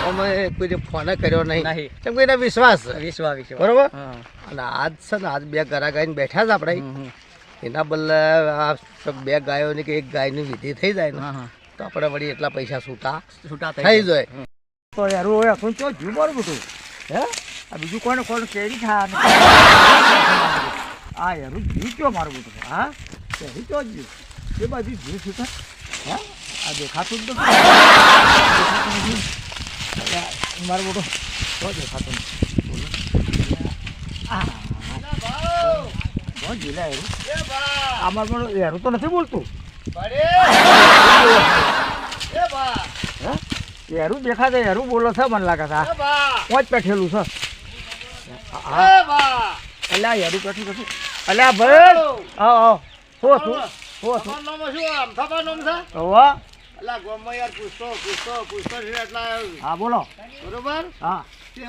અમે કોઈ ફોન કર્યો નહીં કેમ કે એને વિશ્વાસ બરોબર. અને આજ છે ને આજ 2 ગરા ગાઈને બેઠા જ આપણે એના બદલે આ 2 ગાયોની કે 1 ગાયની વિધિ થઈ જાય ને તો આપણે વળી એટલા પૈસા છૂટા થઈ જાય. તો યાર ઓય કોણ તો જીવ મારું બધું હે આ બીજું કોણ કેરી થા આ યાર જીવ ક્યો મારું બધું હા કેરી તો જીવ એ બાજુ જીવ છૂટા હે આ દેખાતું જ મારું બધું તો દેખાતું બોલો બહુ જીલા યાર આમાં પણ યાર તો નથી બોલતું યારું દેખાશે યારું બોલો છે મને લાગે છે પોચ બેઠેલું છે અલ્યા યારું બેઠું અલ્યા ભાઈ આવ શું હતું હા બોલો બરોબર હા તે